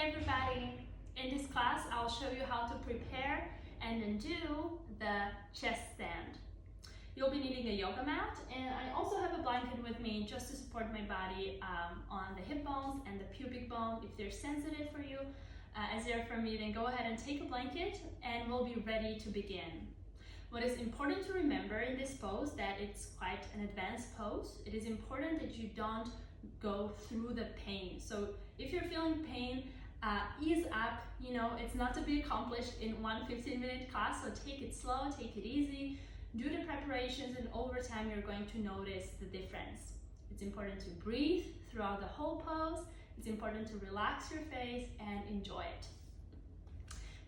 everybody! In this class, I'll show you how to prepare and then do the chest stand. You'll be needing a yoga mat, and I also have a blanket with me just to support my body on the hip bones and the pubic bone. If they're sensitive for you, as they are for me, then go ahead and take a blanket and we'll be ready to begin. What is important to remember in this pose, that it's quite an advanced pose. It is important that you don't go through the pain. So if you're feeling pain, ease up. You know, it's not to be accomplished in one 15-minute class, so take it slow, take it easy, do the preparations, and over time you're going to notice the difference. It's important to breathe throughout the whole pose. It's important to relax your face and enjoy it.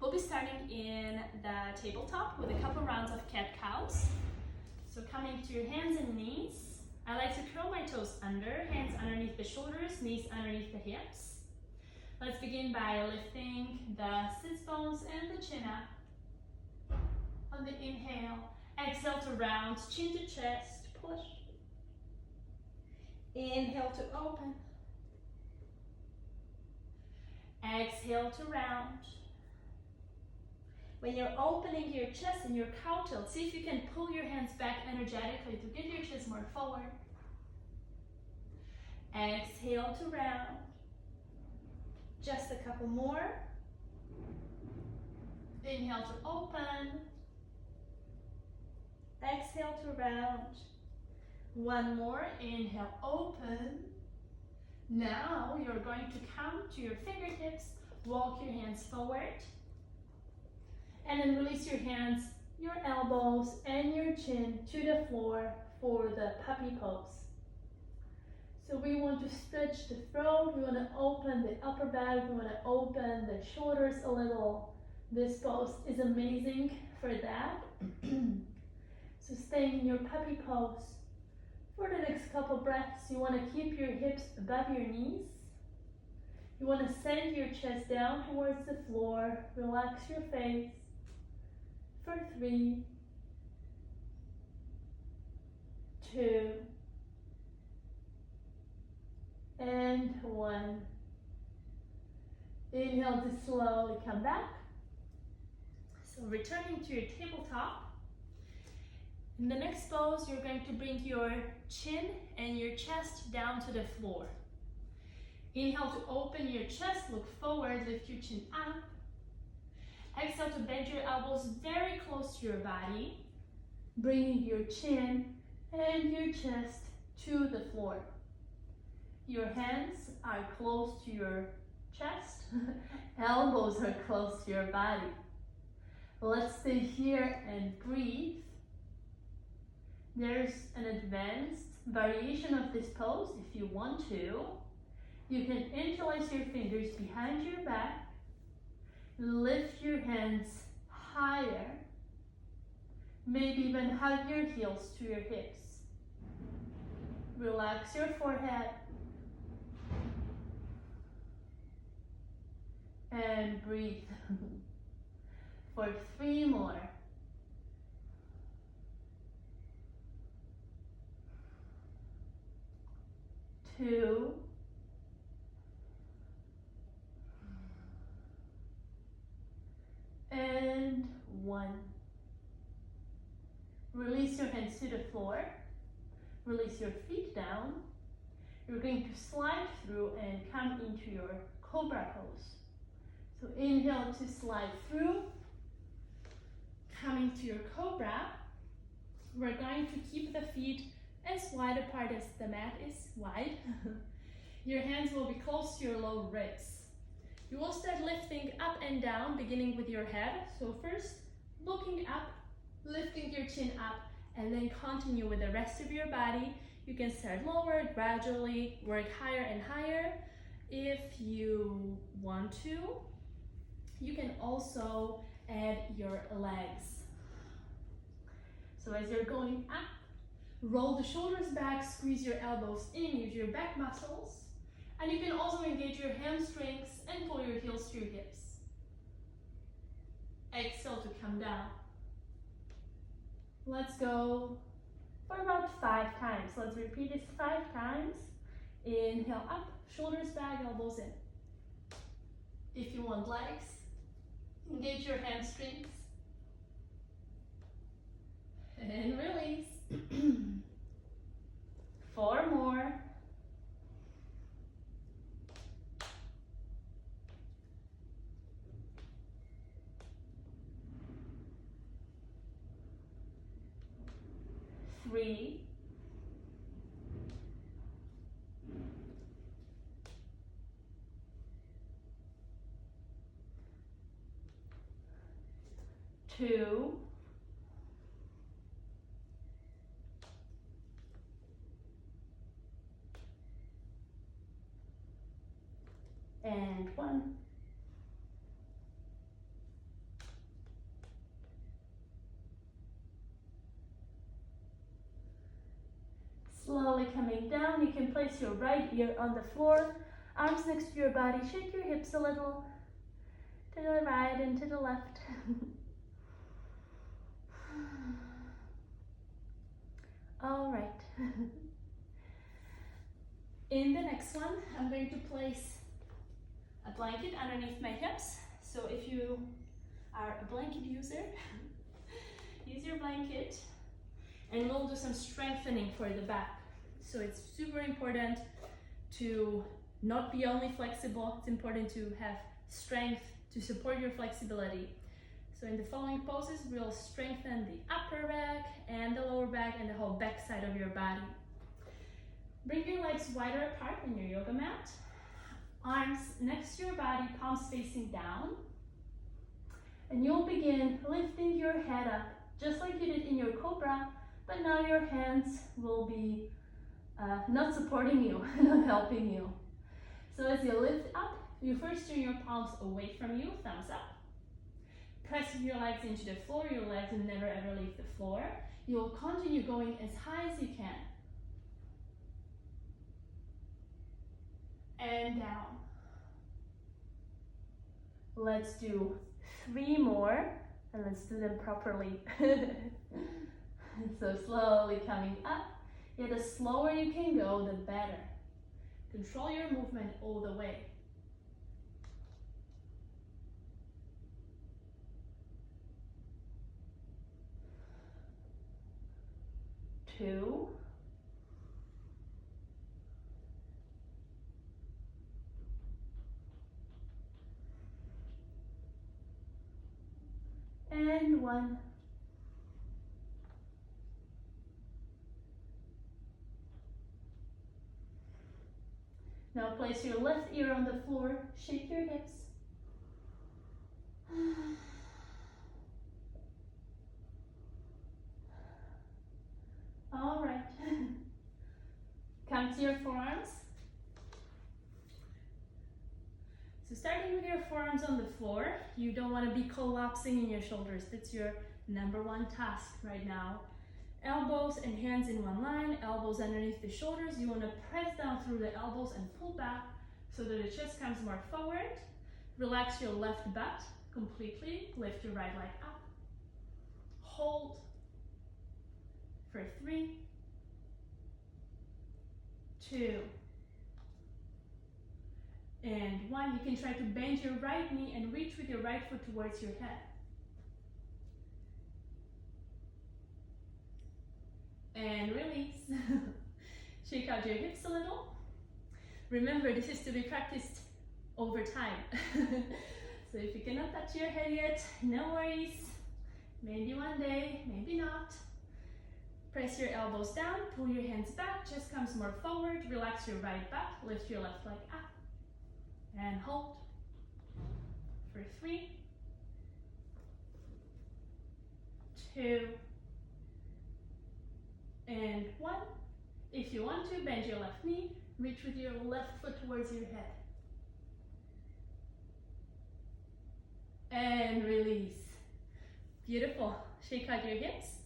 We'll be starting in the tabletop with a couple rounds of cat-cows. So coming to your hands and knees. I like to curl my toes under, hands underneath the shoulders, knees underneath the hips. Let's begin by lifting the sits bones and the chin up. On the inhale, exhale to round, chin to chest, push. Inhale to open. Exhale to round. When you're opening your chest and your cow tilt, see if you can pull your hands back energetically to get your chest more forward. Exhale to round. Just a couple more. Inhale to open. Exhale to round. One more. Inhale, open. Now you're going to come to your fingertips, walk your hands forward, and then release your hands, your elbows, and your chin to the floor for the puppy pose. So we want to stretch the throat, we want to open the upper back, we want to open the shoulders a little. This pose is amazing for that. So staying in your puppy pose for the next couple breaths. You want to keep your hips above your knees. You want to send your chest down towards the floor. Relax your face. For 3, 2, and 1. Inhale to slowly come back. So returning to your tabletop. In the next pose, you're going to bring your chin and your chest down to the floor. Inhale to open your chest, look forward, lift your chin up. Exhale to bend your elbows very close to your body, bringing your chin and your chest to the floor. Your hands are close to your chest, elbows are close to your body. Let's stay here and breathe. There's an advanced variation of this pose if you want to. You can interlace your fingers behind your back. Lift your hands higher. Maybe even hug your heels to your hips. Relax your forehead. And breathe. For 3 more. 2. And 1. Release your hands to the floor. Release your feet down. You're going to slide through and come into your Cobra pose. So inhale to slide through. Coming to your Cobra, we're going to keep the feet as wide apart as the mat is wide. Your hands will be close to your low ribs. You will start lifting up and down, beginning with your head. So first, looking up, lifting your chin up, and then continue with the rest of your body. You can start lower, gradually work higher and higher. If you want to, you can also add your legs. So as you're going up, roll the shoulders back, squeeze your elbows in, use your back muscles. And you can also engage your hamstrings and pull your heels to your hips. Exhale to come down. Let's go for about 5 times. Let's repeat this 5 times. Inhale up, shoulders back, elbows in. If you want legs, engage your hamstrings. And release. 4 more. 3. 2. And 1. Slowly coming down, you can place your right ear on the floor, arms next to your body, shake your hips a little, to the right and to the left. All right. In the next one, I'm going to place a blanket underneath my hips. So if you are a blanket user, use your blanket, and we'll do some strengthening for the back. So it's super important to not be only flexible, it's important to have strength to support your flexibility. So in the following poses, we'll strengthen the upper back and the lower back and the whole back side of your body. Bring your legs wider apart on your yoga mat. Arms next to your body, palms facing down. And you'll begin lifting your head up, just like you did in your Cobra, but now your hands will be not supporting you, not helping you. So as you lift up, you first turn your palms away from you, thumbs up. Press your legs into the floor, your legs never ever leave the floor. You will continue going as high as you can. And down. Let's do 3 more, and let's do them properly. So slowly coming up. Yeah, the slower you can go, the better. Control your movement all the way. 2. And 1. Now place your left ear on the floor, shake your hips. All right. Come to your forearms. So starting with your forearms on the floor, you don't want to be collapsing in your shoulders. That's your #1 task right now. Elbows and hands in one line, elbows underneath the shoulders. You want to press down through the elbows and pull back so that the chest comes more forward. Relax your left butt completely. Lift your right leg up. Hold for 3, 2, and 1. You can try to bend your right knee and reach with your right foot towards your head. And release. Shake out your hips a little. Remember, this is to be practiced over time. So if you cannot touch your head yet, no worries. Maybe one day, maybe not. Press your elbows down, pull your hands back, chest comes more forward, relax your right butt, lift your left leg up, and hold for 3, 2, and 1. If you want to, bend your left knee, reach with your left foot towards your head. And release. Beautiful. Shake out your hips.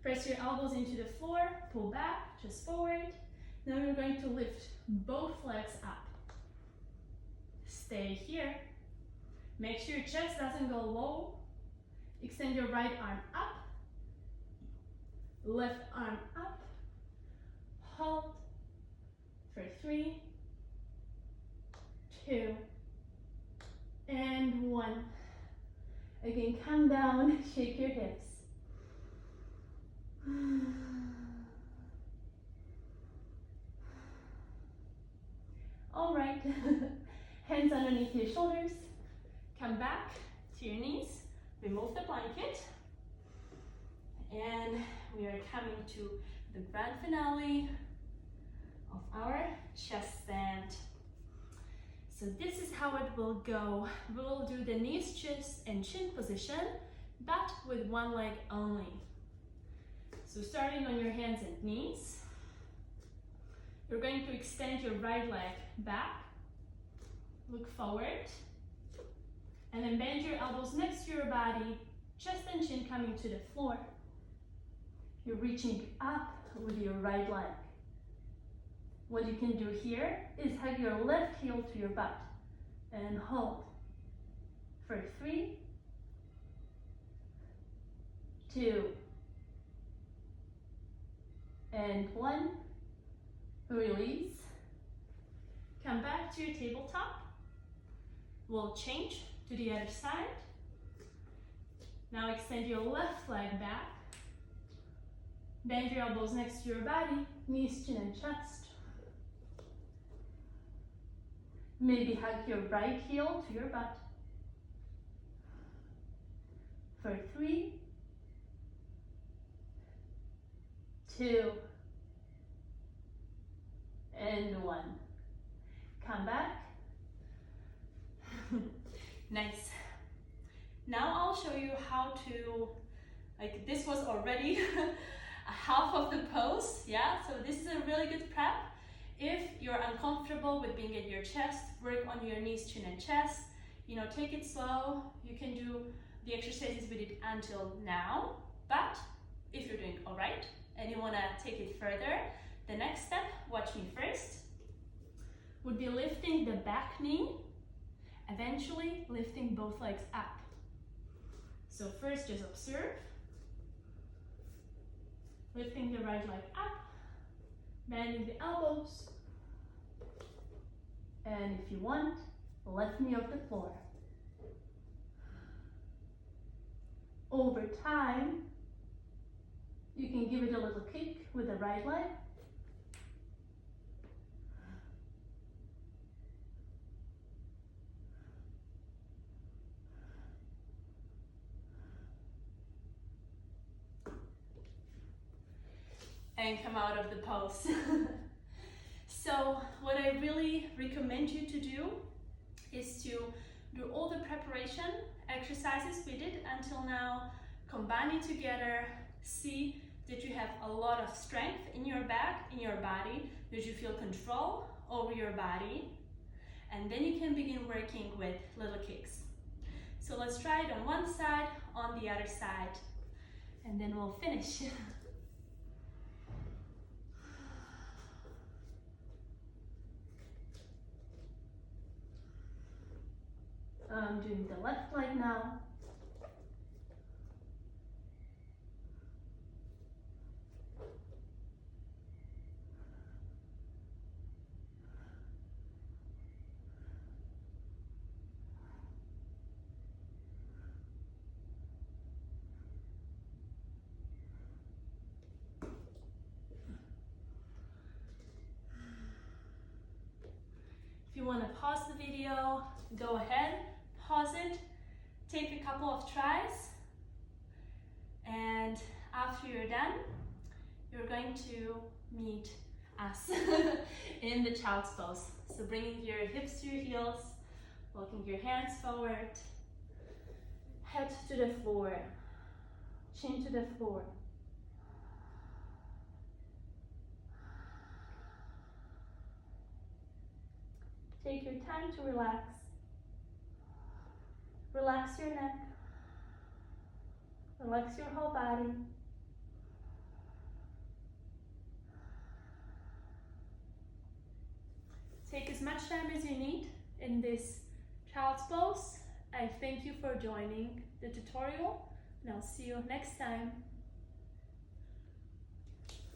Press your elbows into the floor, pull back, just forward. Now we're going to lift both legs up. Stay here. Make sure your chest doesn't go low. Extend your right arm up. Left arm up. Hold for 3, 2, and 1. Again, come down, shake your hips. All right, hands underneath your shoulders. Come back to your knees, remove the blanket, and we are coming to the grand finale of our chest stand. So this is how it will go. We will do the knees, chest, and chin position, but with one leg only. So starting on your hands and knees, you're going to extend your right leg back, look forward, and then bend your elbows next to your body, chest and chin coming to the floor. You're reaching up with your right leg. What you can do here is hug your left heel to your butt and hold for 3, 2, and 1. Release. Come back to your tabletop. We'll change to the other side. Now extend your left leg back. Bend your elbows next to your body, knees, chin, and chest. Maybe hug your right heel to your butt. For 3, 2, and 1. Come back. Nice. Now I'll show you how to, this was already half of the pose, yeah? So this is a really good prep. If you're uncomfortable with being at your chest, work on your knees, chin, and chest. Take it slow. You can do the exercises we did until now, but if you're doing all right and you wanna take it further, the next step, watch me first, would be lifting the back knee, eventually lifting both legs up. So first just observe, lifting the right leg up, bending the elbows, and if you want, left knee off the floor. Over time, you can give it a little kick with the right leg. And come out of the pose. So what I really recommend you to do is to do all the preparation exercises we did until now, combine it together, see that you have a lot of strength in your back, in your body, that you feel control over your body, and then you can begin working with little kicks. So let's try it on one side, on the other side, and then we'll finish. I'm doing the left leg now. If you want to pause the video, go ahead. Pause it, take a couple of tries, and after you're done, you're going to meet us in the child's pose. So bringing your hips to your heels, walking your hands forward, head to the floor, chin to the floor. Take your time to relax. Relax your neck, relax your whole body. Take as much time as you need in this child's pose. I thank you for joining the tutorial, and I'll see you next time.